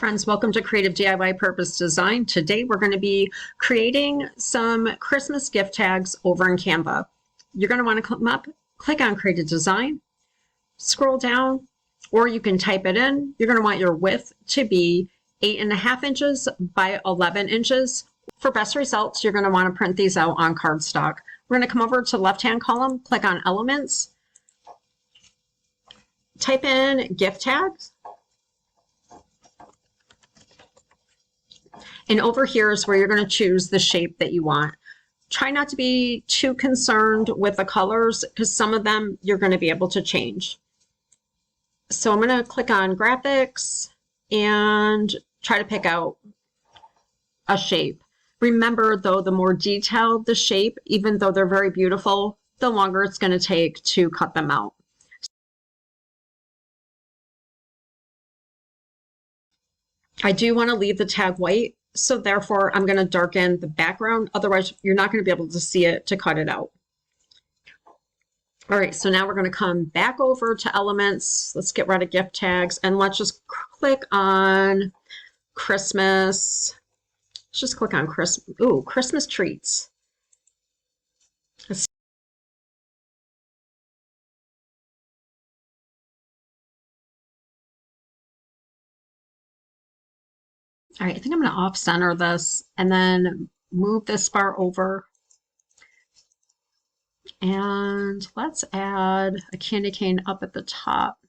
friends, welcome to Creative DIY Purpose Design. Today we're going to be creating some Christmas gift tags over in Canva. You're going to want to come up, click on Create a Design, scroll down, or you can type it in. You're going to want your width to be 8.5 inches by 11 inches. For best results, you're going to want to print these out on cardstock. We're going to come over to the left-hand column, click on Elements, type in gift tags. And over here is where you're going to choose the shape that you want. Try not to be too concerned with the colors because some of them you're going to be able to change. So I'm going to click on graphics and try to pick out a shape. Remember though, the more detailed the shape, even though they're very beautiful, the longer it's going to take to cut them out. I do want to leave the tag white. So therefore, I'm going to darken the background. Otherwise, you're not going to be able to see it to cut it out. All right, so now we're going to come back over to Elements. Let's get rid of gift tags and let's just click on Christmas. Let's just click on Christmas. Ooh, Christmas treats. All right, I think I'm going to off-center this and then move this bar over. And let's add a candy cane up at the top.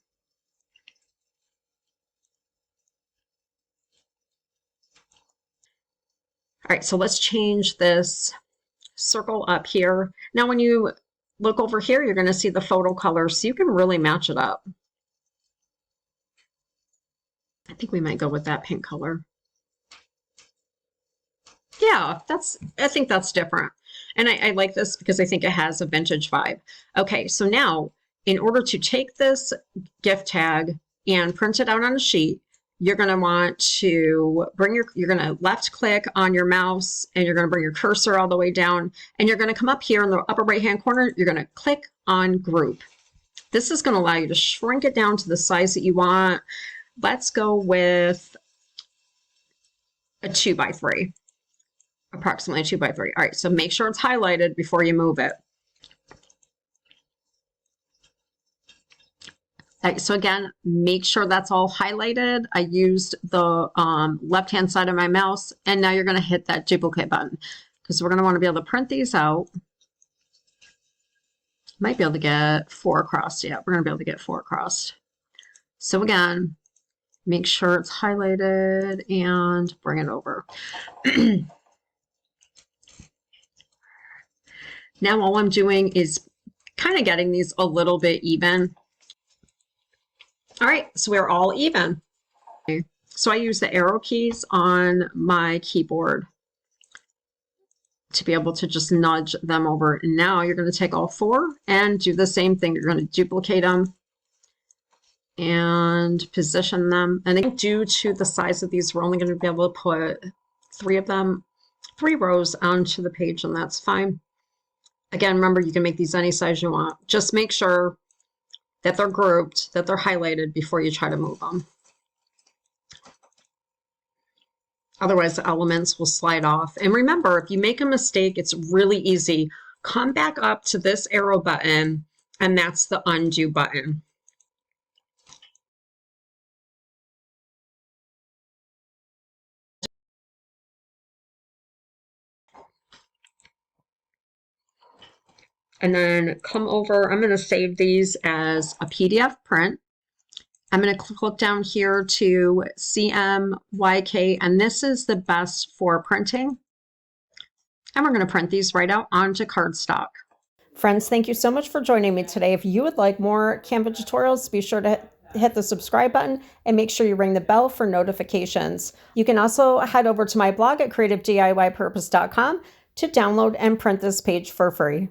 All right, so let's change this circle up here. Now, when you look over here, you're going to see the photo colors, so you can really match it up. I think we might go with that pink color. Yeah, I think that's different. And I like this because I think it has a vintage vibe. Okay, so now in order to take this gift tag and print it out on a sheet, you're going to want to you're going to left click on your mouse and you're going to bring your cursor all the way down and you're going to come up here in the upper right hand corner, you're going to click on group. This is going to allow you to shrink it down to the size that you want. Let's go with a 2x3. Approximately 2x3. All right, so make sure it's highlighted before you move it. All right, so again, make sure that's all highlighted. I used the left-hand side of my mouse, and now you're going to hit that duplicate button because we're going to want to be able to print these out. Might be able to get 4 across. Yeah, we're going to be able to get 4 across. So again, make sure it's highlighted and bring it over. Now all I'm doing is kind of getting these a little bit even. All right, so we're all even. Okay. So I use the arrow keys on my keyboard to be able to just nudge them over. And now you're going to take all 4 and do the same thing. You're going to duplicate them and position them. And due to the size of these, we're only going to be able to put 3 rows onto the page, and that's fine. Again, remember, you can make these any size you want. Just make sure that they're grouped, that they're highlighted before you try to move them. Otherwise, the elements will slide off. And remember, if you make a mistake, it's really easy. Come back up to this arrow button, and that's the undo button. And then come over, I'm going to save these as a PDF print. I'm going to click down here to CMYK, and this is the best for printing. And we're going to print these right out onto cardstock. Friends, thank you so much for joining me today. If you would like more Canva tutorials, be sure to hit the subscribe button and make sure you ring the bell for notifications. You can also head over to my blog at creativediypurpose.com to download and print this page for free.